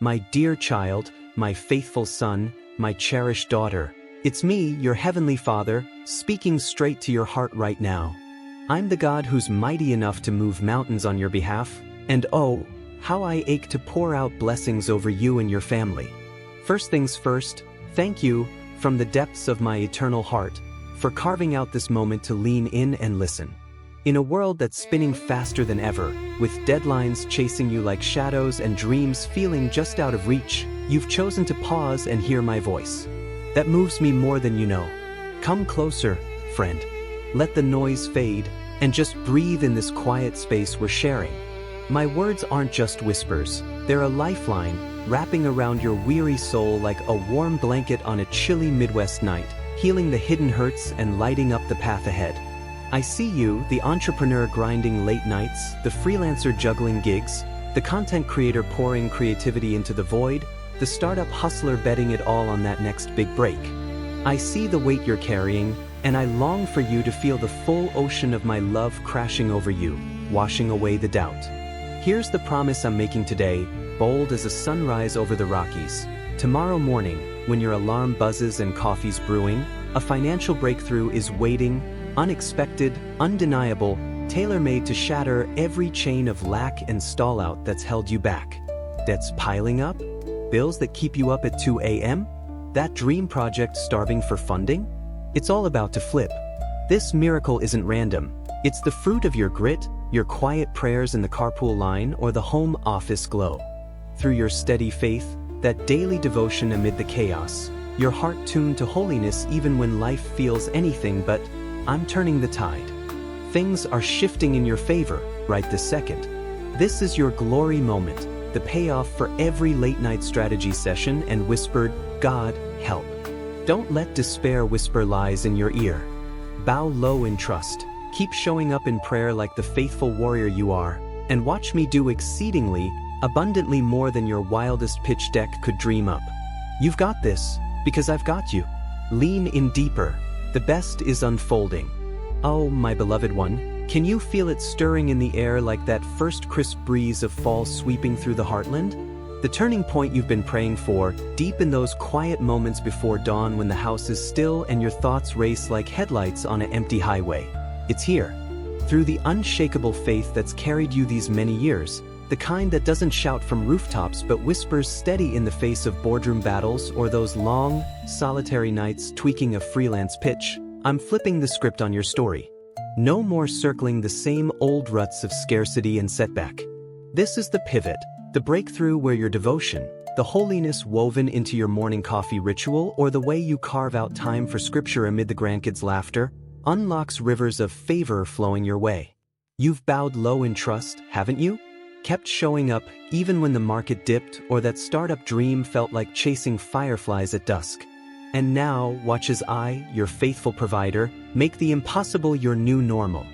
my dear child, my faithful son, my cherished daughter. It's me, your heavenly Father, speaking straight to your heart right now. I'm the God who's mighty enough to move mountains on your behalf, and oh, how I ache to pour out blessings over you and your family. First things first, thank you, from the depths of my eternal heart, for carving out this moment to lean in and listen. In a world that's spinning faster than ever, with deadlines chasing you like shadows and dreams feeling just out of reach, you've chosen to pause and hear my voice. That moves me more than you know. Come closer, friend. Let the noise fade, and just breathe in this quiet space we're sharing. My words aren't just whispers, they're a lifeline, wrapping around your weary soul like a warm blanket on a chilly Midwest night, healing the hidden hurts and lighting up the path ahead. I see you, the entrepreneur grinding late nights, the freelancer juggling gigs, the content creator pouring creativity into the void, the startup hustler betting it all on that next big break. I see the weight you're carrying, and I long for you to feel the full ocean of my love crashing over you, washing away the doubt. Here's the promise I'm making today, bold as a sunrise over the Rockies. Tomorrow morning, when your alarm buzzes and coffee's brewing, a financial breakthrough is waiting, unexpected, undeniable, tailor-made to shatter every chain of lack and stall-out that's held you back. Debts piling up? Bills that keep you up at 2 a.m.? That dream project starving for funding? It's all about to flip. This miracle isn't random. It's the fruit of your grit, your quiet prayers in the carpool line, or the home office glow. Through your steady faith, that daily devotion amid the chaos, your heart tuned to holiness even when life feels anything but, I'm turning the tide. Things are shifting in your favor, right this second. This is your glory moment, the payoff for every late-night strategy session and whispered, God, help. Don't let despair whisper lies in your ear. Bow low in trust. Keep showing up in prayer like the faithful warrior you are, and watch me do exceedingly, abundantly more than your wildest pitch deck could dream up. You've got this, because I've got you. Lean in deeper. The best is unfolding. Oh, my beloved one, can you feel it stirring in the air like that first crisp breeze of fall sweeping through the heartland? The turning point you've been praying for, deep in those quiet moments before dawn when the house is still and your thoughts race like headlights on an empty highway. It's here. Through the unshakable faith that's carried you these many years, the kind that doesn't shout from rooftops but whispers steady in the face of boardroom battles or those long, solitary nights tweaking a freelance pitch, I'm flipping the script on your story. No more circling the same old ruts of scarcity and setback. This is the pivot, the breakthrough where your devotion, the holiness woven into your morning coffee ritual, or the way you carve out time for scripture amid the grandkids' laughter, unlocks rivers of favor flowing your way. You've bowed low in trust, haven't you? Kept showing up even when the market dipped or that startup dream felt like chasing fireflies at dusk. And now, watch as I, your faithful provider, make the impossible your new normal.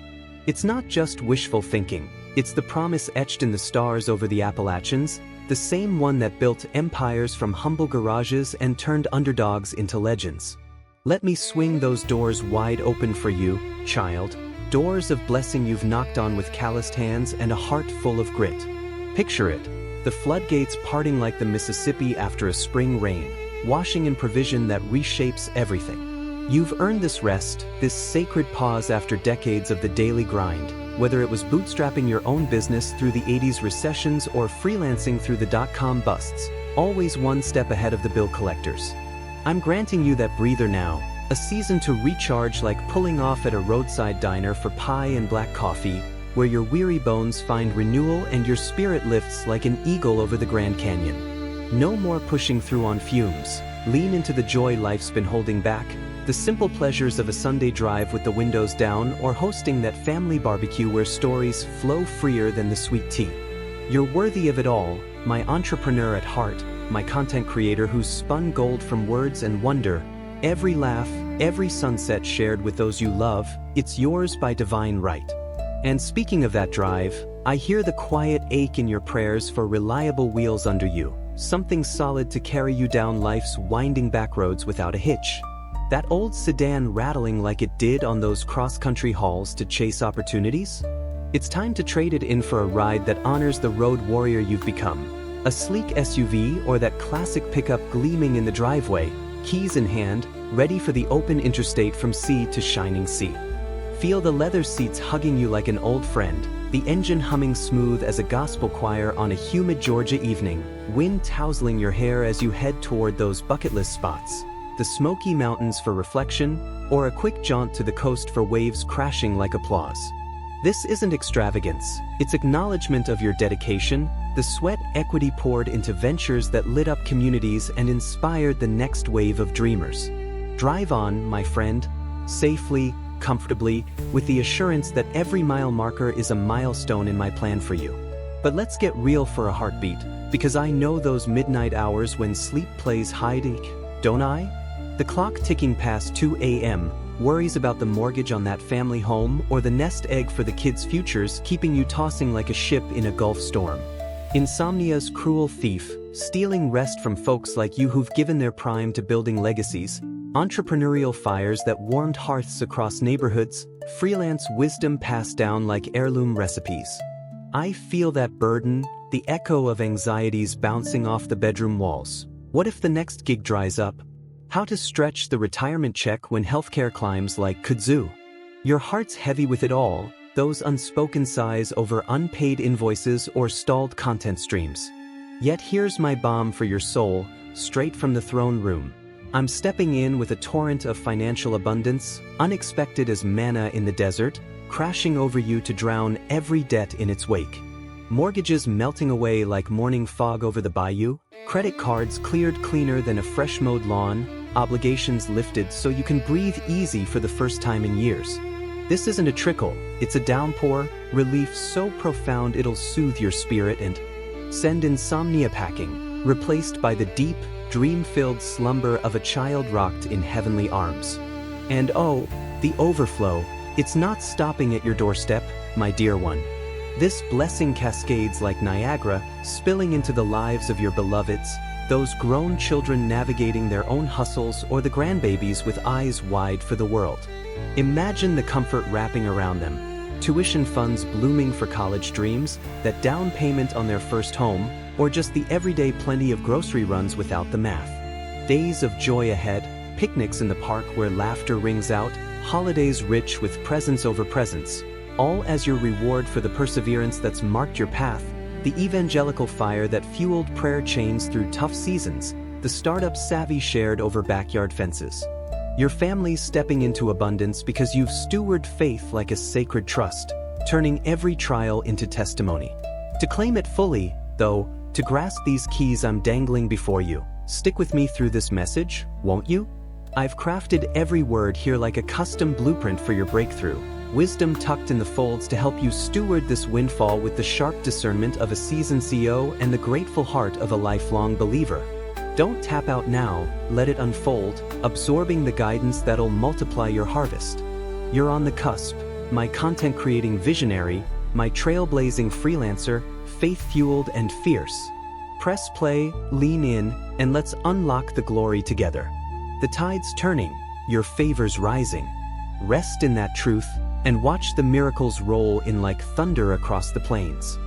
It's not just wishful thinking, it's the promise etched in the stars over the Appalachians, the same one that built empires from humble garages and turned underdogs into legends. Let me swing those doors wide open for you, child. Doors of blessing you've knocked on with calloused hands and a heart full of grit. Picture it, the floodgates parting like the Mississippi after a spring rain, washing in provision that reshapes everything. You've earned this rest, this sacred pause after decades of the daily grind, whether it was bootstrapping your own business through the 80s recessions or freelancing through the dot-com busts, always one step ahead of the bill collectors. I'm granting you that breather now, a season to recharge like pulling off at a roadside diner for pie and black coffee, where your weary bones find renewal and your spirit lifts like an eagle over the Grand Canyon. No more pushing through on fumes. Lean into the joy life's been holding back, the simple pleasures of a Sunday drive with the windows down or hosting that family barbecue where stories flow freer than the sweet tea. You're worthy of it all, my entrepreneur at heart, my content creator who's spun gold from words and wonder. Every laugh, every sunset shared with those you love, it's yours by divine right. And speaking of that drive, I hear the quiet ache in your prayers for reliable wheels under you, something solid to carry you down life's winding back roads without a hitch. That old sedan rattling like it did on those cross-country hauls to chase opportunities? It's time to trade it in for a ride that honors the road warrior you've become. A sleek SUV or that classic pickup gleaming in the driveway, keys in hand, ready for the open interstate from sea to shining sea. Feel the leather seats hugging you like an old friend, the engine humming smooth as a gospel choir on a humid Georgia evening, wind tousling your hair as you head toward those bucket list spots, the Smoky Mountains for reflection, or a quick jaunt to the coast for waves crashing like applause. This isn't extravagance, it's acknowledgement of your dedication, the sweat equity poured into ventures that lit up communities and inspired the next wave of dreamers. Drive on, my friend, safely, comfortably, with the assurance that every mile marker is a milestone in my plan for you. But let's get real for a heartbeat, because I know those midnight hours when sleep plays hide, don't I? The clock ticking past 2 a.m., worries about the mortgage on that family home or the nest egg for the kids' futures keeping you tossing like a ship in a Gulf storm. Insomnia's cruel thief, stealing rest from folks like you who've given their prime to building legacies, entrepreneurial fires that warmed hearths across neighborhoods, freelance wisdom passed down like heirloom recipes. I feel that burden, the echo of anxieties bouncing off the bedroom walls. What if the next gig dries up? How to stretch the retirement check when healthcare climbs like kudzu. Your heart's heavy with it all, those unspoken sighs over unpaid invoices or stalled content streams. Yet here's my balm for your soul, straight from the throne room. I'm stepping in with a torrent of financial abundance, unexpected as manna in the desert, crashing over you to drown every debt in its wake. Mortgages melting away like morning fog over the bayou, credit cards cleared cleaner than a fresh-mowed lawn, obligations lifted so you can breathe easy for the first time in years. This isn't a trickle, it's a downpour, relief so profound it'll soothe your spirit and send insomnia packing, replaced by the deep, dream-filled slumber of a child rocked in heavenly arms. And oh, the overflow, it's not stopping at your doorstep, my dear one. This blessing cascades like Niagara, spilling into the lives of your beloveds, those grown children navigating their own hustles or the grandbabies with eyes wide for the world. Imagine the comfort wrapping around them, tuition funds blooming for college dreams, that down payment on their first home, or just the everyday plenty of grocery runs without the math. Days of joy ahead, picnics in the park where laughter rings out, holidays rich with presents over presents, all as your reward for the perseverance that's marked your path, the evangelical fire that fueled prayer chains through tough seasons, the startup savvy shared over backyard fences. Your family's stepping into abundance because you've stewarded faith like a sacred trust, turning every trial into testimony. To claim it fully, though, to grasp these keys I'm dangling before you, stick with me through this message, won't you? I've crafted every word here like a custom blueprint for your breakthrough, wisdom tucked in the folds to help you steward this windfall with the sharp discernment of a seasoned CEO and the grateful heart of a lifelong believer. Don't tap out now, let it unfold, absorbing the guidance that'll multiply your harvest. You're on the cusp, my content-creating visionary, my trailblazing freelancer, faith-fueled and fierce. Press play, lean in, and let's unlock the glory together. The tide's turning, your favor's rising. Rest in that truth, and watch the miracles roll in like thunder across the plains.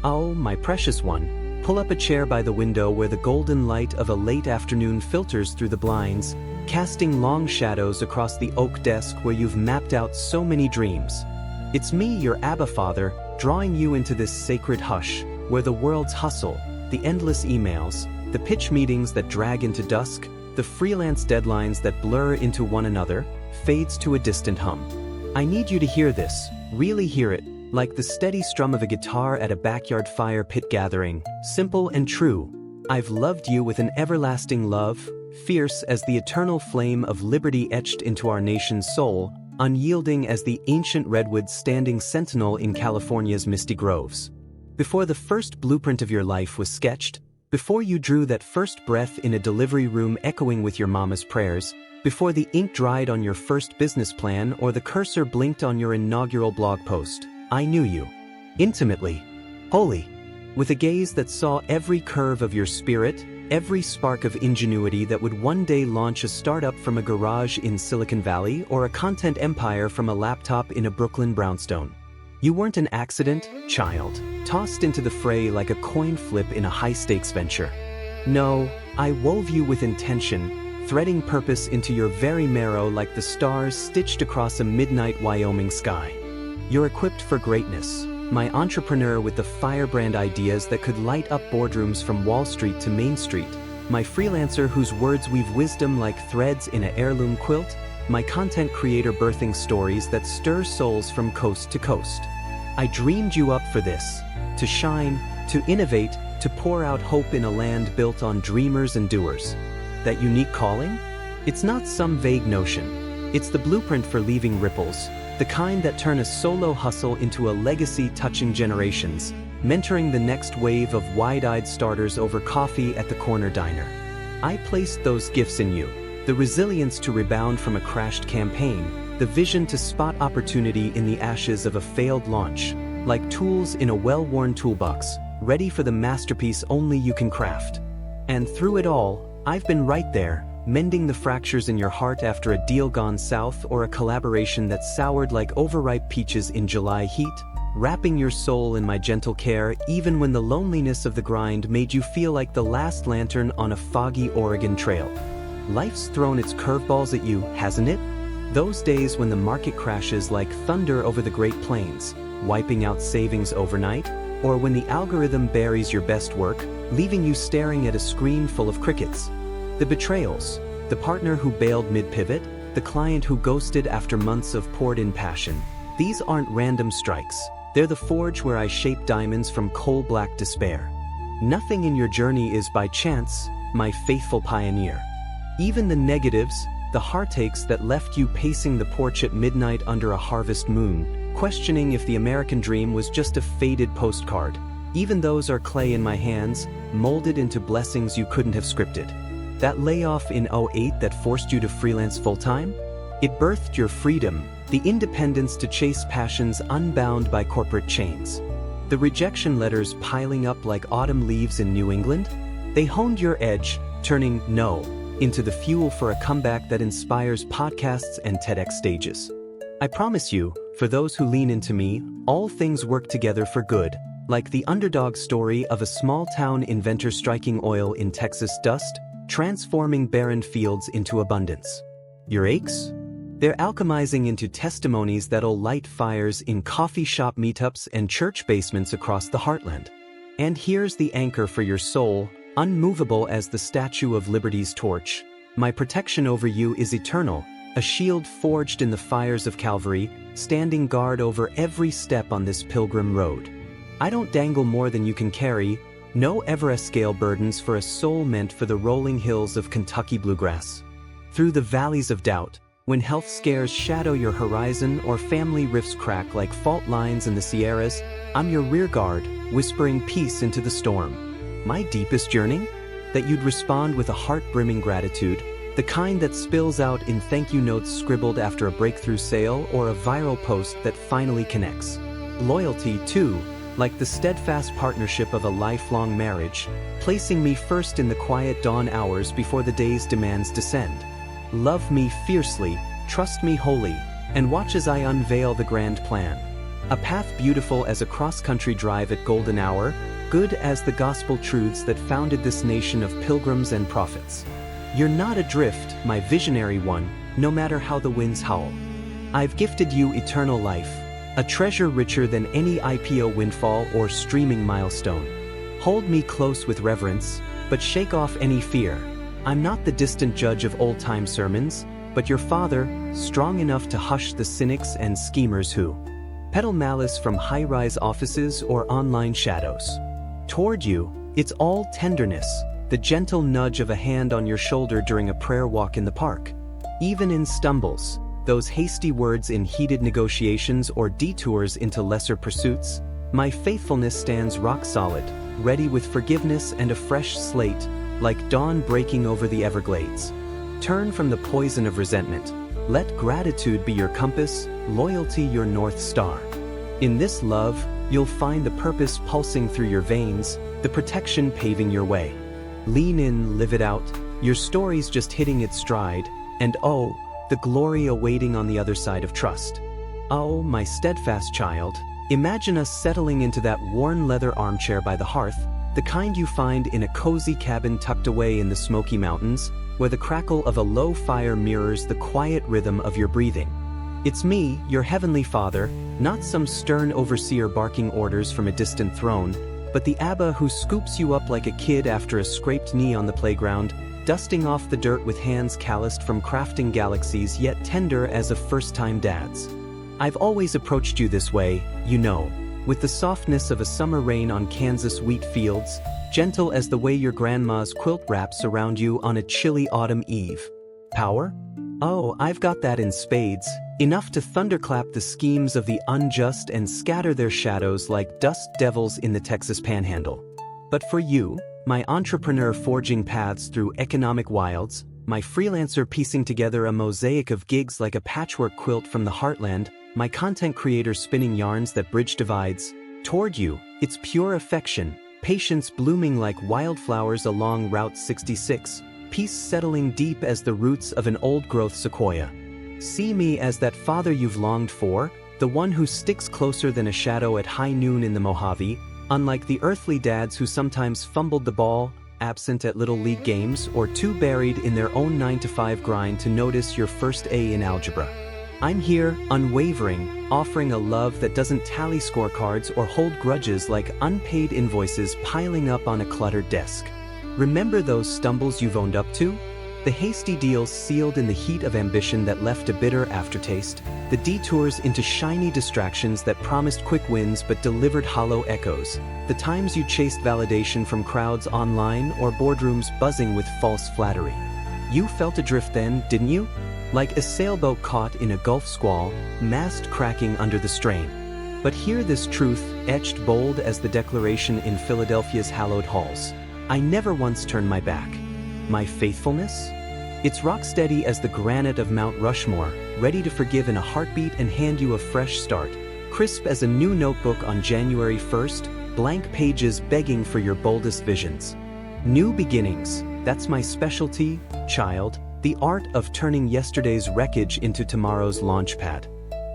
Oh, my precious one, pull up a chair by the window where the golden light of a late afternoon filters through the blinds, casting long shadows across the oak desk where you've mapped out so many dreams. It's me, your Abba Father, drawing you into this sacred hush, where the world's hustle, the endless emails, the pitch meetings that drag into dusk, the freelance deadlines that blur into one another, fades to a distant hum. I need you to hear this, really hear it, like the steady strum of a guitar at a backyard fire pit gathering, simple and true. I've loved you with an everlasting love, fierce as the eternal flame of liberty etched into our nation's soul, unyielding as the ancient redwood standing sentinel in California's misty groves. Before the first blueprint of your life was sketched, before you drew that first breath in a delivery room echoing with your mama's prayers, before the ink dried on your first business plan or the cursor blinked on your inaugural blog post, I knew you. Intimately. Wholly. With a gaze that saw every curve of your spirit, every spark of ingenuity that would one day launch a startup from a garage in Silicon Valley or a content empire from a laptop in a Brooklyn brownstone. You weren't an accident, child, tossed into the fray like a coin flip in a high-stakes venture. No, I wove you with intention, threading purpose into your very marrow like the stars stitched across a midnight Wyoming sky. You're equipped for greatness, my entrepreneur with the firebrand ideas that could light up boardrooms from Wall Street to Main Street, my freelancer whose words weave wisdom like threads in an heirloom quilt, my content creator birthing stories that stir souls from coast to coast. I dreamed you up for this, to shine, to innovate, to pour out hope in a land built on dreamers and doers. That unique calling? It's not some vague notion. It's the blueprint for leaving ripples, the kind that turn a solo hustle into a legacy touching generations, mentoring the next wave of wide-eyed starters over coffee at the corner diner. I placed those gifts in you, the resilience to rebound from a crashed campaign, the vision to spot opportunity in the ashes of a failed launch, like tools in a well-worn toolbox, ready for the masterpiece only you can craft. And through it all, I've been right there, mending the fractures in your heart after a deal gone south or a collaboration that soured like overripe peaches in July heat, wrapping your soul in my gentle care even when the loneliness of the grind made you feel like the last lantern on a foggy Oregon trail. Life's thrown its curveballs at you, hasn't it? Those days when the market crashes like thunder over the Great Plains, wiping out savings overnight, or when the algorithm buries your best work, leaving you staring at a screen full of crickets. The betrayals, the partner who bailed mid-pivot, the client who ghosted after months of poured-in passion. These aren't random strikes. They're the forge where I shape diamonds from coal-black despair. Nothing in your journey is by chance, my faithful pioneer. Even the negatives, the heartaches that left you pacing the porch at midnight under a harvest moon, questioning if the American dream was just a faded postcard. Even those are clay in my hands, molded into blessings you couldn't have scripted. That layoff in '08 that forced you to freelance full-time? It birthed your freedom, the independence to chase passions unbound by corporate chains. The rejection letters piling up like autumn leaves in New England? They honed your edge, turning no into the fuel for a comeback that inspires podcasts and TEDx stages. I promise you, for those who lean into me, all things work together for good, like the underdog story of a small-town inventor striking oil in Texas dust, transforming barren fields into abundance. Your aches? They're alchemizing into testimonies that'll light fires in coffee shop meetups and church basements across the heartland. And here's the anchor for your soul, unmovable as the Statue of Liberty's torch. My protection over you is eternal, a shield forged in the fires of Calvary, standing guard over every step on this pilgrim road. I don't dangle more than you can carry, no Everest-scale burdens for a soul meant for the rolling hills of Kentucky bluegrass. Through the valleys of doubt, when health scares shadow your horizon or family rifts crack like fault lines in the Sierras, I'm your rear guard, whispering peace into the storm. My deepest yearning? That you'd respond with a heart-brimming gratitude, the kind that spills out in thank you notes scribbled after a breakthrough sale or a viral post that finally connects. Loyalty, too, like the steadfast partnership of a lifelong marriage, placing me first in the quiet dawn hours before the day's demands descend. Love me fiercely, trust me wholly, and watch as I unveil the grand plan. A path beautiful as a cross-country drive at golden hour, good as the gospel truths that founded this nation of pilgrims and prophets. You're not adrift, my visionary one, no matter how the winds howl. I've gifted you eternal life, a treasure richer than any IPO windfall or streaming milestone. Hold me close with reverence, but shake off any fear. I'm not the distant judge of old-time sermons, but your father, strong enough to hush the cynics and schemers who peddle malice from high-rise offices or online shadows. Toward you, it's all tenderness, the gentle nudge of a hand on your shoulder during a prayer walk in the park. Even in stumbles, those hasty words in heated negotiations or detours into lesser pursuits, my faithfulness stands rock solid, ready with forgiveness and a fresh slate, like dawn breaking over the Everglades. Turn from the poison of resentment. Let gratitude be your compass, loyalty your North Star. In this love, you'll find the purpose pulsing through your veins, the protection paving your way. Lean in, live it out, your story's just hitting its stride, and oh, the glory awaiting on the other side of trust. Oh, my steadfast child, Imagine us settling into that worn leather armchair by the hearth, the kind you find in a cozy cabin tucked away in the Smoky Mountains, where the crackle of a low fire mirrors the quiet rhythm of your breathing. It's me, your heavenly Father, not some stern overseer barking orders from a distant throne, but the Abba who scoops you up like a kid after a scraped knee on the playground, dusting off the dirt with hands calloused from crafting galaxies yet tender as of first-time dads. I've always approached you this way, you know, with the softness of a summer rain on Kansas wheat fields, gentle as the way your grandma's quilt wraps around you on a chilly autumn eve. Power? Oh, I've got that in spades, enough to thunderclap the schemes of the unjust and scatter their shadows like dust devils in the Texas Panhandle. But for you, my entrepreneur forging paths through economic wilds, my freelancer piecing together a mosaic of gigs like a patchwork quilt from the heartland, my content creator spinning yarns that bridge divides, toward you, it's pure affection, patience blooming like wildflowers along Route 66, peace settling deep as the roots of an old-growth sequoia. See me as that father you've longed for, the one who sticks closer than a shadow at high noon in the Mojave, unlike the earthly dads who sometimes fumbled the ball, absent at Little League games, or too buried in their own 9-to-5 grind to notice your first A in algebra. I'm here, unwavering, offering a love that doesn't tally scorecards or hold grudges like unpaid invoices piling up on a cluttered desk. Remember those stumbles you've owned up to? The hasty deals sealed in the heat of ambition that left a bitter aftertaste, the detours into shiny distractions that promised quick wins but delivered hollow echoes, the times you chased validation from crowds online or boardrooms buzzing with false flattery. You felt adrift then, didn't you? Like a sailboat caught in a Gulf squall, mast cracking under the strain. But hear this truth, etched bold as the Declaration in Philadelphia's hallowed halls. I never once turned my back. My faithfulness? It's rock steady as the granite of Mount Rushmore, ready to forgive in a heartbeat and hand you a fresh start. Crisp as a new notebook on January 1st, blank pages begging for your boldest visions. New beginnings, that's my specialty, child. The art of turning yesterday's wreckage into tomorrow's launchpad.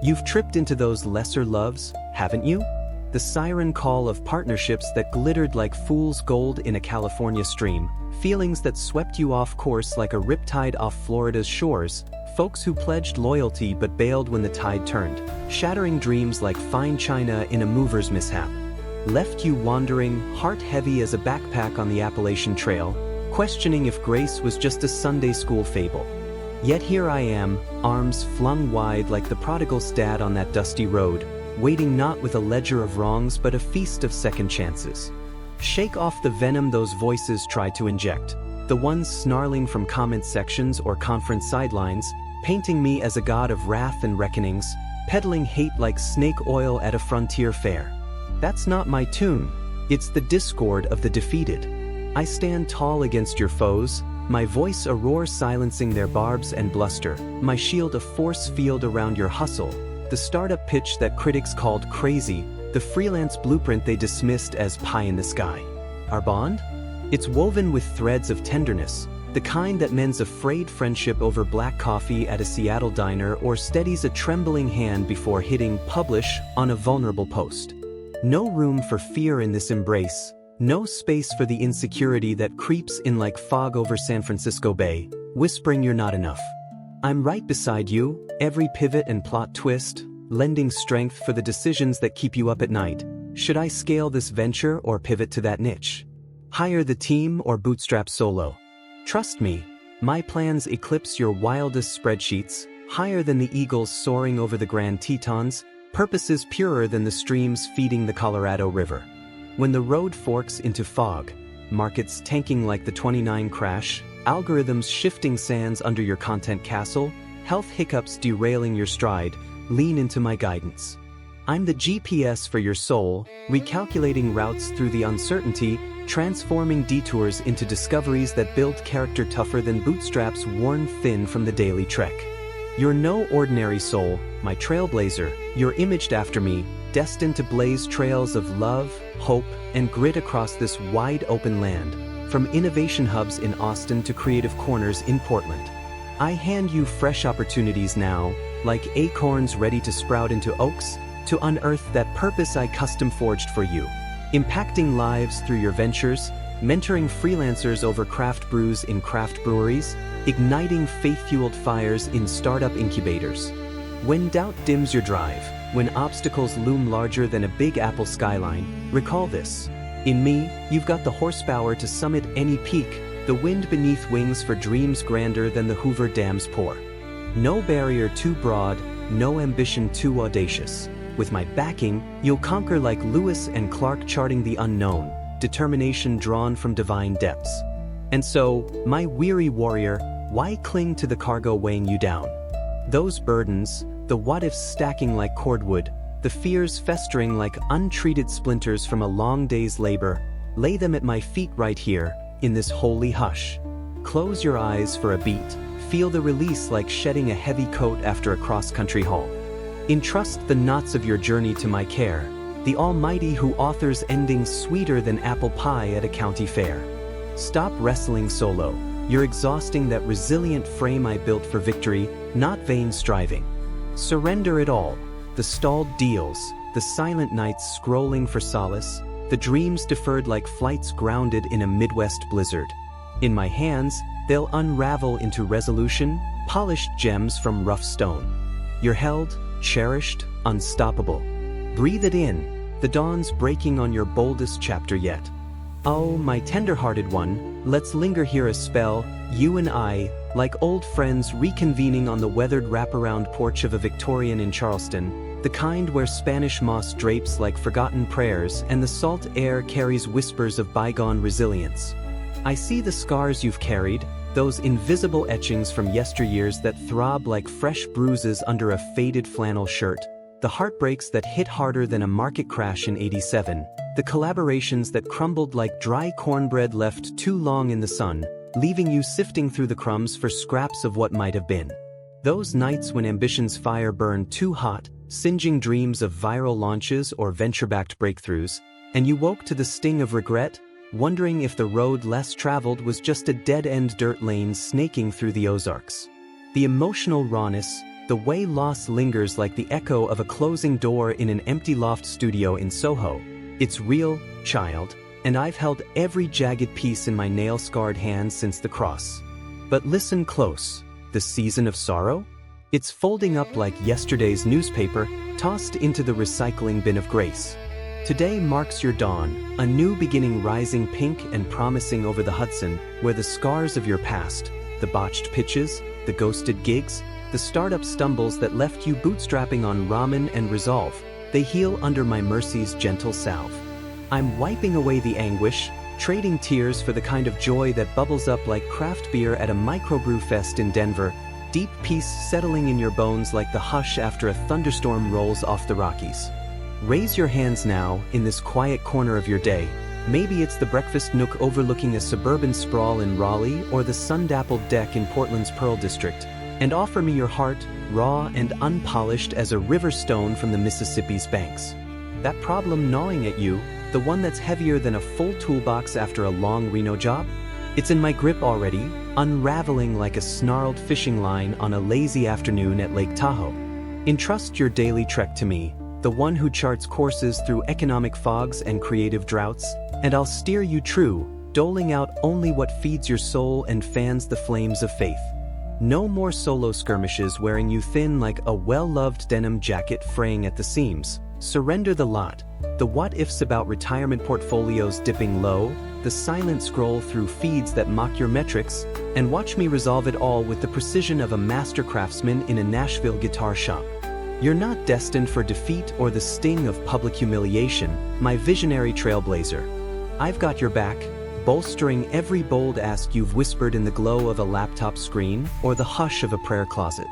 You've tripped into those lesser loves, haven't you? The siren call of partnerships that glittered like fool's gold in a California stream, feelings that swept you off course like a riptide off Florida's shores, folks who pledged loyalty but bailed when the tide turned, shattering dreams like fine china in a mover's mishap. Left you wandering, heart heavy as a backpack on the Appalachian Trail, questioning if grace was just a Sunday school fable. Yet here I am, arms flung wide like the prodigal's dad on that dusty road, waiting not with a ledger of wrongs but a feast of second chances. Shake off the venom those voices try to inject, the ones snarling from comment sections or conference sidelines, painting me as a god of wrath and reckonings, peddling hate like snake oil at a frontier fair. That's not my tune, it's the discord of the defeated. I stand tall against your foes, my voice a roar silencing their barbs and bluster, my shield a force field around your hustle, the startup pitch that critics called crazy, the freelance blueprint they dismissed as pie in the sky. Our bond? It's woven with threads of tenderness, the kind that mends a frayed friendship over black coffee at a Seattle diner or steadies a trembling hand before hitting publish on a vulnerable post. No room for fear in this embrace. No space for the insecurity that creeps in like fog over San Francisco Bay, whispering you're not enough. I'm right beside you, every pivot and plot twist, lending strength for the decisions that keep you up at night. Should I scale this venture or pivot to that niche? Hire the team or bootstrap solo? Trust me, my plans eclipse your wildest spreadsheets, higher than the eagles soaring over the Grand Tetons, purposes purer than the streams feeding the Colorado River. When the road forks into fog, markets tanking like the '29 crash, algorithms shifting sands under your content castle, health hiccups derailing your stride, lean into my guidance. I'm the GPS for your soul, recalculating routes through the uncertainty, transforming detours into discoveries that build character tougher than bootstraps worn thin from the daily trek. You're no ordinary soul, my trailblazer, you're imaged after me, destined to blaze trails of love, hope, and grit across this wide-open land, from innovation hubs in Austin to creative corners in Portland. I hand you fresh opportunities now, like acorns ready to sprout into oaks, to unearth that purpose I custom forged for you. Impacting lives through your ventures, mentoring freelancers over craft brews in craft breweries, igniting faith-fueled fires in startup incubators. When doubt dims your drive, when obstacles loom larger than a Big Apple skyline, recall this. In me, you've got the horsepower to summit any peak, the wind beneath wings for dreams grander than the Hoover Dam's pour. No barrier too broad, no ambition too audacious. With my backing, you'll conquer like Lewis and Clark charting the unknown, determination drawn from divine depths. And so, my weary warrior, why cling to the cargo weighing you down? Those burdens, the what-ifs stacking like cordwood, the fears festering like untreated splinters from a long day's labor, lay them at my feet right here, in this holy hush. Close your eyes for a beat, feel the release like shedding a heavy coat after a cross-country haul. Entrust the knots of your journey to my care, the Almighty who authors endings sweeter than apple pie at a county fair. Stop wrestling solo, you're exhausting that resilient frame I built for victory, not vain striving. Surrender it all, the stalled deals, the silent nights scrolling for solace, the dreams deferred like flights grounded in a Midwest blizzard. In my hands, they'll unravel into resolution, polished gems from rough stone. You're held, cherished, unstoppable. Breathe it in, the dawn's breaking on your boldest chapter yet. Oh, my tender-hearted one, let's linger here a spell, you and I, like old friends reconvening on the weathered wraparound porch of a Victorian in Charleston, the kind where Spanish moss drapes like forgotten prayers and the salt air carries whispers of bygone resilience. I see the scars you've carried, those invisible etchings from yesteryears that throb like fresh bruises under a faded flannel shirt, the heartbreaks that hit harder than a market crash in '87, the collaborations that crumbled like dry cornbread left too long in the sun, leaving you sifting through the crumbs for scraps of what might have been. Those nights when ambition's fire burned too hot, singeing dreams of viral launches or venture-backed breakthroughs, and you woke to the sting of regret, wondering if the road less traveled was just a dead-end dirt lane snaking through the Ozarks. The emotional rawness, the way loss lingers like the echo of a closing door in an empty loft studio in Soho. It's real, child, and I've held every jagged piece in my nail-scarred hands since the cross. But listen close, the season of sorrow? It's folding up like yesterday's newspaper, tossed into the recycling bin of grace. Today marks your dawn, a new beginning rising pink and promising over the Hudson, where the scars of your past, the botched pitches, the ghosted gigs, the startup stumbles that left you bootstrapping on ramen and resolve, they heal under my mercy's gentle salve. I'm wiping away the anguish, trading tears for the kind of joy that bubbles up like craft beer at a microbrew fest in Denver, deep peace settling in your bones like the hush after a thunderstorm rolls off the Rockies. Raise your hands now, in this quiet corner of your day. Maybe it's the breakfast nook overlooking a suburban sprawl in Raleigh or the sun-dappled deck in Portland's Pearl District, and offer me your heart, raw and unpolished as a river stone from the Mississippi's banks. That problem gnawing at you, the one that's heavier than a full toolbox after a long Reno job? It's in my grip already, unraveling like a snarled fishing line on a lazy afternoon at Lake Tahoe. Entrust your daily trek to me, the one who charts courses through economic fogs and creative droughts, and I'll steer you true, doling out only what feeds your soul and fans the flames of faith. No more solo skirmishes wearing you thin like a well-loved denim jacket fraying at the seams. Surrender the lot, the what-ifs about retirement portfolios dipping low, the silent scroll through feeds that mock your metrics, and watch me resolve it all with the precision of a master craftsman in a Nashville guitar shop. You're not destined for defeat or the sting of public humiliation, my visionary trailblazer. I've got your back, bolstering every bold ask you've whispered in the glow of a laptop screen or the hush of a prayer closet.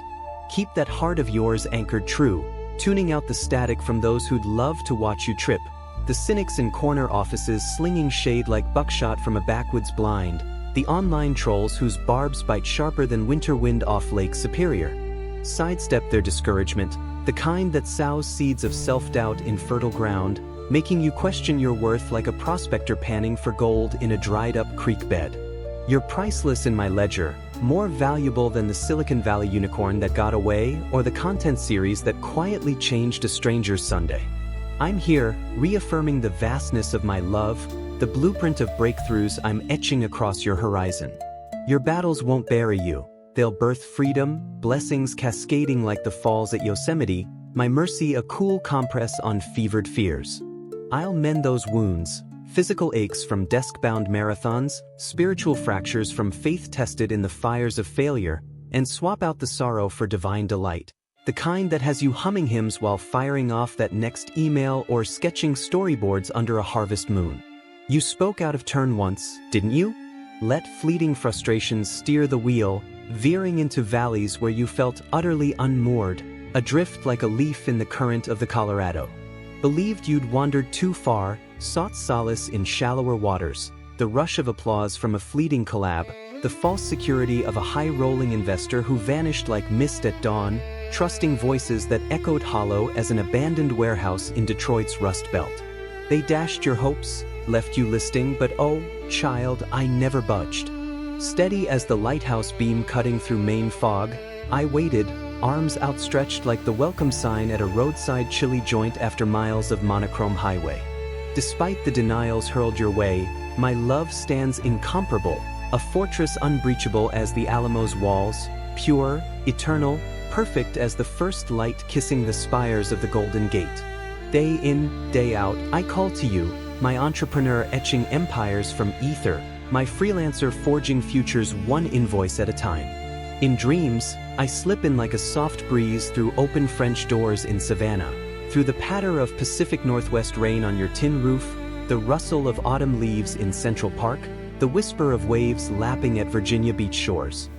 Keep that heart of yours anchored true, tuning out the static from those who'd love to watch you trip, the cynics in corner offices slinging shade like buckshot from a backwoods blind, the online trolls whose barbs bite sharper than winter wind off Lake Superior. Sidestep their discouragement, the kind that sows seeds of self-doubt in fertile ground, making you question your worth like a prospector panning for gold in a dried-up creek bed. You're priceless in my ledger, more valuable than the Silicon Valley unicorn that got away or the content series that quietly changed a stranger's Sunday. I'm here, reaffirming the vastness of my love, the blueprint of breakthroughs I'm etching across your horizon. Your battles won't bury you. They'll birth freedom, blessings cascading like the falls at Yosemite, my mercy a cool compress on fevered fears. I'll mend those wounds, physical aches from desk-bound marathons, spiritual fractures from faith tested in the fires of failure, and swap out the sorrow for divine delight. The kind that has you humming hymns while firing off that next email or sketching storyboards under a harvest moon. You spoke out of turn once, didn't you? Let fleeting frustrations steer the wheel, veering into valleys where you felt utterly unmoored, adrift like a leaf in the current of the Colorado. Believed you'd wandered too far, sought solace in shallower waters, the rush of applause from a fleeting collab, the false security of a high-rolling investor who vanished like mist at dawn, trusting voices that echoed hollow as an abandoned warehouse in Detroit's Rust Belt. They dashed your hopes, left you listing, but oh, child, I never budged. Steady as the lighthouse beam cutting through Maine fog, I waited, arms outstretched like the welcome sign at a roadside chili joint after miles of monochrome highway. Despite the denials hurled your way, my love stands incomparable, a fortress unbreachable as the Alamo's walls, pure, eternal, perfect as the first light kissing the spires of the Golden Gate. Day in, day out, I call to you, my entrepreneur etching empires from ether, my freelancer forging futures one invoice at a time. In dreams, I slip in like a soft breeze through open French doors in Savannah, through the patter of Pacific Northwest rain on your tin roof, the rustle of autumn leaves in Central Park, the whisper of waves lapping at Virginia Beach shores.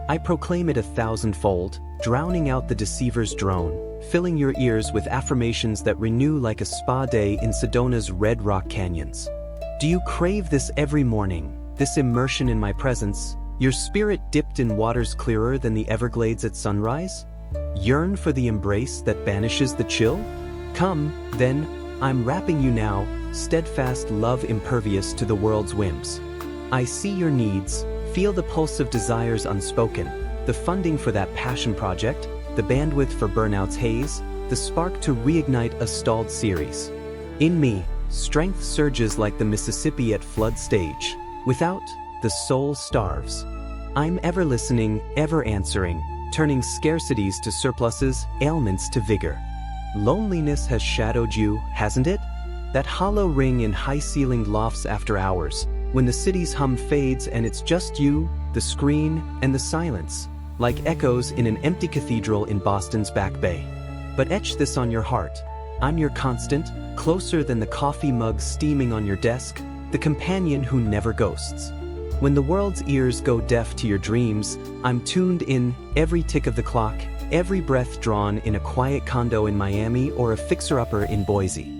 I proclaim it 1,000-fold, drowning out the deceiver's drone, filling your ears with affirmations that renew like a spa day in Sedona's Red Rock Canyons. Do you crave this every morning, this immersion in my presence, your spirit dipped in waters clearer than the Everglades at sunrise? Yearn for the embrace that banishes the chill? Come, then, I'm wrapping you now, steadfast love impervious to the world's whims. I see your needs, feel the pulse of desires unspoken, the funding for that passion project, the bandwidth for burnout's haze, the spark to reignite a stalled series. In me, strength surges like the Mississippi at flood stage. Without, the soul starves. I'm ever listening, ever answering, turning scarcities to surpluses, ailments to vigor. Loneliness has shadowed you, hasn't it? That hollow ring in high-ceilinged lofts after hours, when the city's hum fades and it's just you, the screen, and the silence, like echoes in an empty cathedral in Boston's Back Bay. But etch this on your heart. I'm your constant, closer than the coffee mug steaming on your desk, the companion who never ghosts. When the world's ears go deaf to your dreams, I'm tuned in, every tick of the clock, every breath drawn in a quiet condo in Miami or a fixer-upper in Boise.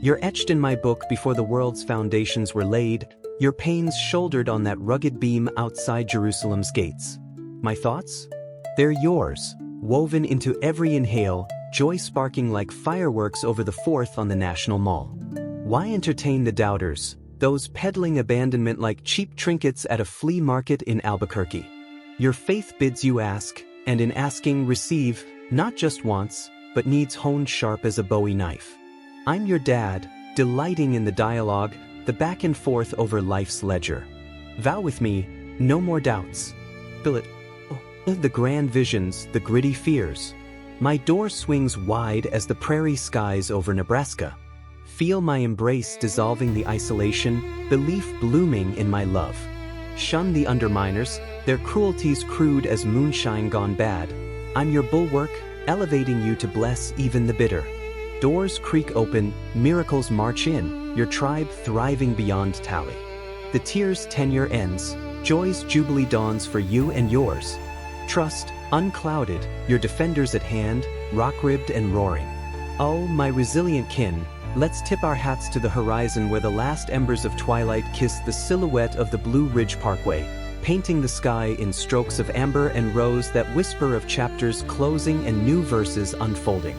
You're etched in my book before the world's foundations were laid, your pains shouldered on that rugged beam outside Jerusalem's gates. My thoughts? They're yours, woven into every inhale, joy sparking like fireworks over the 4th on the National Mall. Why entertain the doubters, those peddling abandonment like cheap trinkets at a flea market in Albuquerque? Your faith bids you ask, and in asking receive, not just wants, but needs honed sharp as a Bowie knife. I'm your dad, delighting in the dialogue, the back and forth over life's ledger. Vow with me, no more doubts. Fill it. The grand visions, the gritty fears. My door swings wide as the prairie skies over Nebraska. Feel my embrace dissolving the isolation, belief blooming in my love. Shun the underminers, their cruelties crude as moonshine gone bad. I'm your bulwark, elevating you to bless even the bitter. Doors creak open, miracles march in, your tribe thriving beyond tally. The tears' tenure ends, joy's jubilee dawns for you and yours. Trust, unclouded, your defenders at hand, rock-ribbed and roaring. Oh, my resilient kin, let's tip our hats to the horizon where the last embers of twilight kiss the silhouette of the Blue Ridge Parkway, painting the sky in strokes of amber and rose that whisper of chapters closing and new verses unfolding.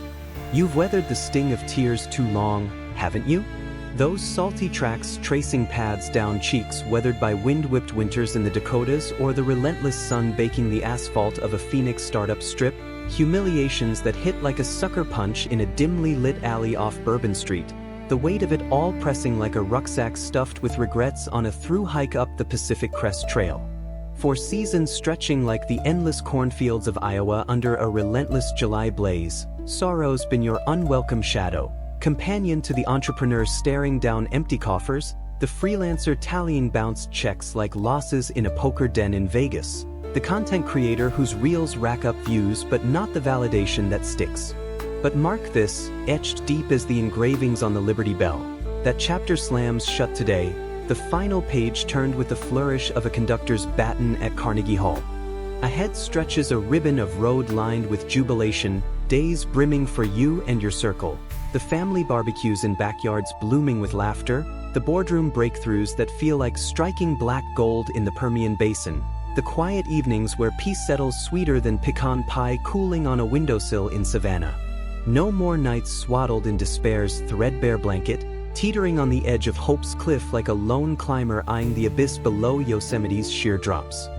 You've weathered the sting of tears too long, haven't you? Those salty tracks tracing paths down cheeks weathered by wind-whipped winters in the Dakotas, or the relentless sun baking the asphalt of a Phoenix startup strip, humiliations that hit like a sucker punch in a dimly lit alley off Bourbon Street, the weight of it all pressing like a rucksack stuffed with regrets on a through hike up the Pacific Crest Trail. For seasons stretching like the endless cornfields of Iowa under a relentless July blaze, sorrow's been your unwelcome shadow, companion to the entrepreneur staring down empty coffers, the freelancer tallying bounced checks like losses in a poker den in Vegas, the content creator whose reels rack up views but not the validation that sticks. But mark this, etched deep as the engravings on the Liberty Bell, that chapter slams shut today, the final page turned with the flourish of a conductor's baton at Carnegie Hall. Ahead stretches a ribbon of road lined with jubilation, days brimming for you and your circle, the family barbecues in backyards blooming with laughter, the boardroom breakthroughs that feel like striking black gold in the Permian Basin, the quiet evenings where peace settles sweeter than pecan pie cooling on a windowsill in Savannah. No more nights swaddled in despair's threadbare blanket, teetering on the edge of hope's cliff like a lone climber eyeing the abyss below Yosemite's sheer drops.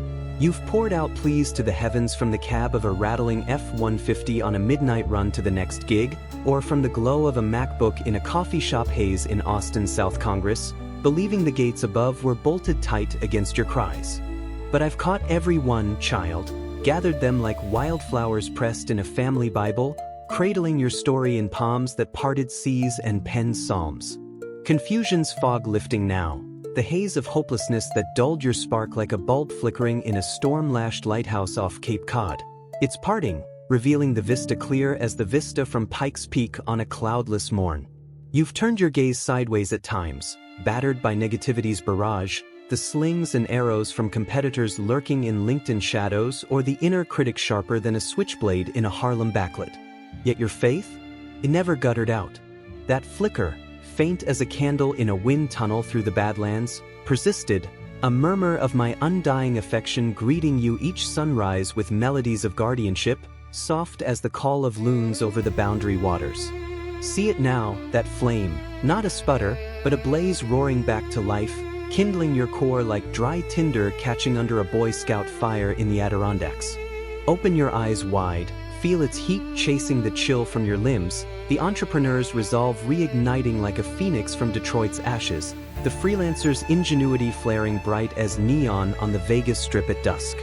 You've poured out pleas to the heavens from the cab of a rattling F-150 on a midnight run to the next gig, or from the glow of a MacBook in a coffee shop haze in Austin, South Congress, believing the gates above were bolted tight against your cries. But I've caught every one, child, gathered them like wildflowers pressed in a family Bible, cradling your story in palms that parted seas and penned psalms. Confusion's fog lifting now, the haze of hopelessness that dulled your spark like a bulb flickering in a storm-lashed lighthouse off Cape Cod. It's parting, revealing the vista clear as the vista from Pikes Peak on a cloudless morn. You've turned your gaze sideways at times, battered by negativity's barrage, the slings and arrows from competitors lurking in LinkedIn shadows, or the inner critic sharper than a switchblade in a Harlem backlit. Yet your faith? It never guttered out. That flicker, faint as a candle in a wind tunnel through the Badlands, persisted, a murmur of my undying affection greeting you each sunrise with melodies of guardianship, soft as the call of loons over the boundary waters. See it now, that flame, not a sputter, but a blaze roaring back to life, kindling your core like dry tinder catching under a Boy Scout fire in the Adirondacks. Open your eyes wide, feel its heat chasing the chill from your limbs, the entrepreneur's resolve reigniting like a phoenix from Detroit's ashes, the freelancer's ingenuity flaring bright as neon on the Vegas Strip at dusk.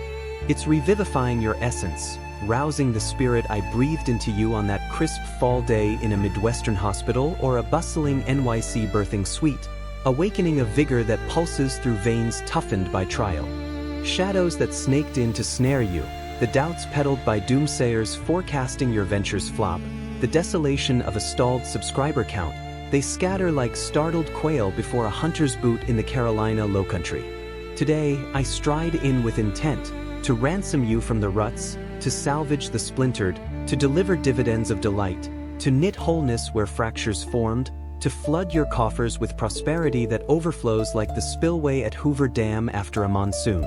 It's revivifying your essence, rousing the spirit I breathed into you on that crisp fall day in a Midwestern hospital or a bustling NYC birthing suite, awakening a vigor that pulses through veins toughened by trial. Shadows that snaked in to snare you, the doubts peddled by doomsayers forecasting your venture's flop, the desolation of a stalled subscriber count, they scatter like startled quail before a hunter's boot in the Carolina Lowcountry. Today, I stride in with intent, to ransom you from the ruts, to salvage the splintered, to deliver dividends of delight, to knit wholeness where fractures formed, to flood your coffers with prosperity that overflows like the spillway at Hoover Dam after a monsoon.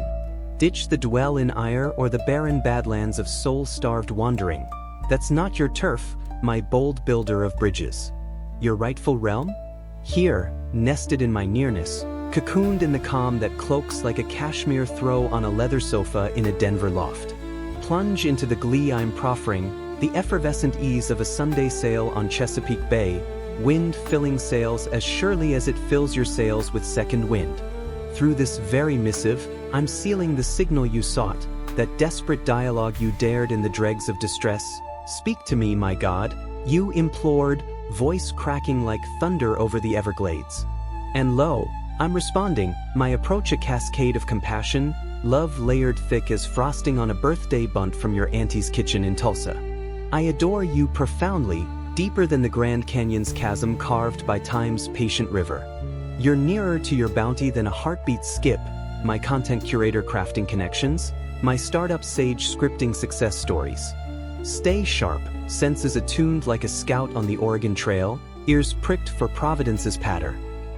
Ditch the dwell in ire or the barren badlands of soul-starved wandering. That's not your turf, my bold builder of bridges. Your rightful realm? Here, nested in my nearness, cocooned in the calm that cloaks like a cashmere throw on a leather sofa in a Denver loft. Plunge into the glee I'm proffering, the effervescent ease of a Sunday sail on Chesapeake Bay, wind filling sails as surely as it fills your sails with second wind. Through this very missive, I'm sealing the signal you sought, that desperate dialogue you dared in the dregs of distress. Speak to me, my God, you implored, voice cracking like thunder over the Everglades. And lo, I'm responding, my approach a cascade of compassion, love layered thick as frosting on a birthday bunt from your auntie's kitchen in Tulsa. I adore you profoundly, deeper than the Grand Canyon's chasm carved by time's patient river. You're nearer to your bounty than a heartbeat skip, my content curator crafting connections, my startup sage scripting success stories. Stay sharp, senses attuned like a scout on the Oregon Trail, ears pricked for Providence's patter.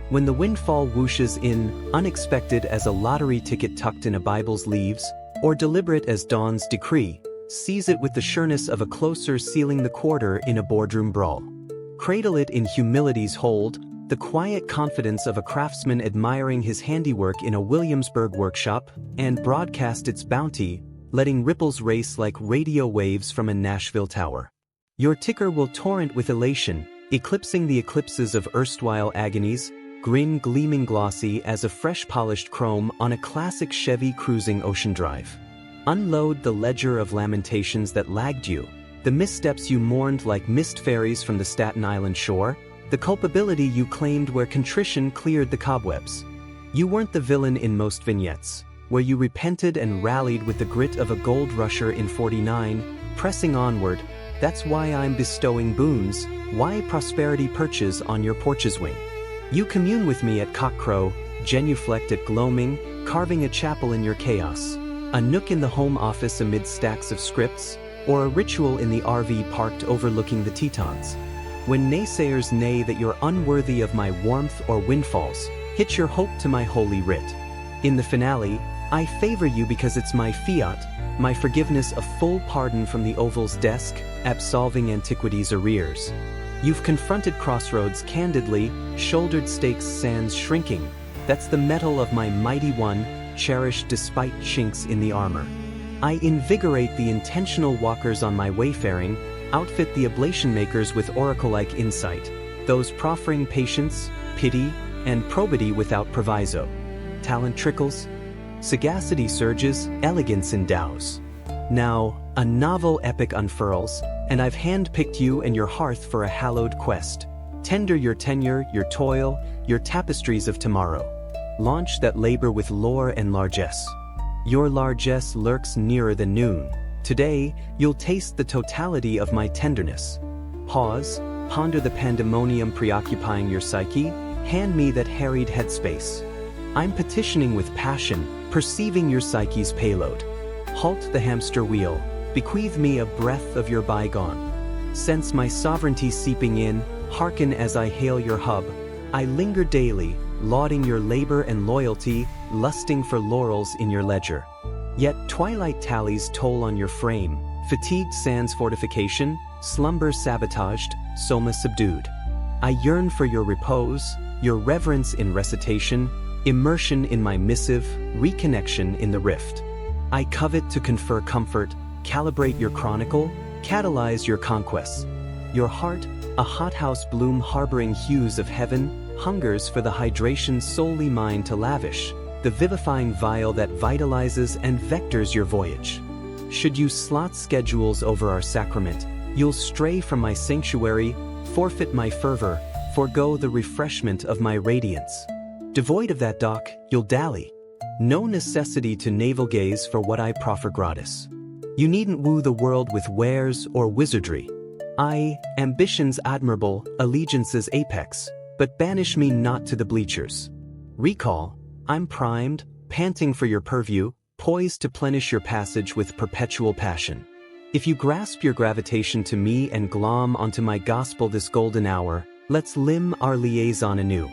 When the windfall whooshes in, unexpected as a lottery ticket tucked in a Bible's leaves, or deliberate as dawn's decree, seize it with the sureness of a closer sealing the quarter in a boardroom brawl. Cradle it in humility's hold, the quiet confidence of a craftsman admiring his handiwork in a Williamsburg workshop, and broadcast its bounty, letting ripples race like radio waves from a Nashville tower. Your ticker will torrent with elation, eclipsing the eclipses of erstwhile agonies, grin gleaming glossy as a fresh polished chrome on a classic Chevy cruising Ocean Drive. Unload the ledger of lamentations that lagged you, the missteps you mourned like mist fairies from the Staten Island shore, the culpability you claimed where contrition cleared the cobwebs. You weren't the villain in most vignettes, where you repented and rallied with the grit of a gold rusher in 49, pressing onward. That's why I'm bestowing boons, why prosperity perches on your porch's wing. You commune with me at cockcrow, genuflect at gloaming, carving a chapel in your chaos, a nook in the home office amid stacks of scripts, or a ritual in the RV parked overlooking the Tetons. When naysayers neigh that you're unworthy of my warmth or windfalls, hitch your hope to my holy writ. In the finale, I favor you because it's my fiat, my forgiveness of full pardon from the Oval's desk, absolving antiquity's arrears. You've confronted crossroads candidly, shouldered stakes sands shrinking. That's the metal of my mighty one, cherished despite chinks in the armor. I invigorate the intentional walkers on my wayfaring, outfit the oblation makers with oracle-like insight, those proffering patience, pity, and probity without proviso. Talent trickles, sagacity surges, elegance endows. Now, a novel epic unfurls, and I've handpicked you and your hearth for a hallowed quest. Tender your tenure, your toil, your tapestries of tomorrow. Launch that labor with lore and largesse. Your largesse lurks nearer than noon. Today, you'll taste the totality of my tenderness. Pause, ponder the pandemonium preoccupying your psyche, hand me that harried headspace. I'm petitioning with passion, perceiving your psyche's payload. Halt the hamster wheel, bequeath me a breath of your bygone. Sense my sovereignty seeping in, hearken as I hail your hub. I linger daily, lauding your labor and loyalty, lusting for laurels in your ledger. Yet twilight tallies toll on your frame, fatigued sans fortification, slumber sabotaged, soma subdued. I yearn for your repose, your reverence in recitation, immersion in my missive, reconnection in the rift. I covet to confer comfort, calibrate your chronicle, catalyze your conquests. Your heart, a hothouse bloom harboring hues of heaven, hungers for the hydration solely mine to lavish, the vivifying vial that vitalizes and vectors your voyage. Should you slot schedules over our sacrament, you'll stray from my sanctuary, forfeit my fervor, forego the refreshment of my radiance. Devoid of that dock, you'll dally. No necessity to navel gaze for what I proffer gratis. You needn't woo the world with wares or wizardry. I, ambition's admirable, allegiance's apex, but banish me not to the bleachers. Recall, I'm primed, panting for your purview, poised to plenish your passage with perpetual passion. If you grasp your gravitation to me and glom onto my gospel this golden hour, let's limn our liaison anew.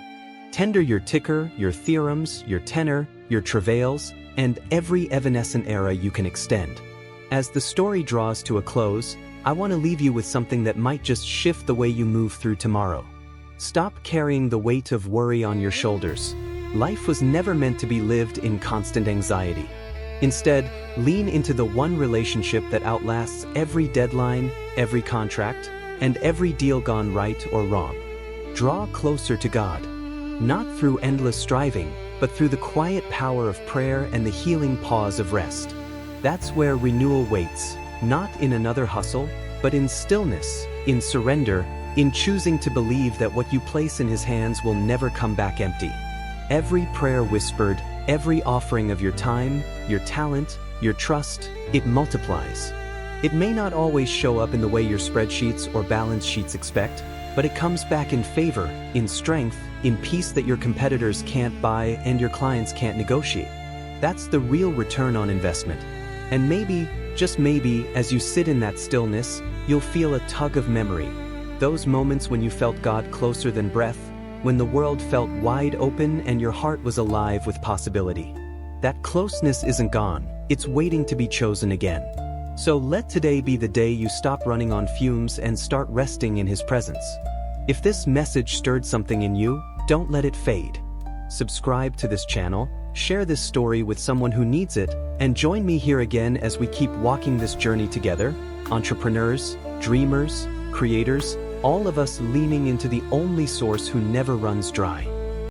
Tender your ticker, your theorems, your tenor, your travails, and every evanescent era you can extend. As the story draws to a close, I want to leave you with something that might just shift the way you move through tomorrow. Stop carrying the weight of worry on your shoulders. Life was never meant to be lived in constant anxiety. Instead, lean into the one relationship that outlasts every deadline, every contract, and every deal gone right or wrong. Draw closer to God, not through endless striving, but through the quiet power of prayer and the healing pause of rest. That's where renewal waits, not in another hustle, but in stillness, in surrender, in choosing to believe that what you place in His hands will never come back empty. Every prayer whispered, every offering of your time, your talent, your trust, it multiplies. It may not always show up in the way your spreadsheets or balance sheets expect, but it comes back in favor, in strength, in peace that your competitors can't buy and your clients can't negotiate. That's the real return on investment. And maybe, just maybe, as you sit in that stillness, you'll feel a tug of memory. Those moments when you felt God closer than breath, when the world felt wide open and your heart was alive with possibility. That closeness isn't gone, it's waiting to be chosen again. So let today be the day you stop running on fumes and start resting in His presence. If this message stirred something in you, don't let it fade. Subscribe to this channel, share this story with someone who needs it, and join me here again as we keep walking this journey together, entrepreneurs, dreamers, creators, all of us leaning into the only source who never runs dry.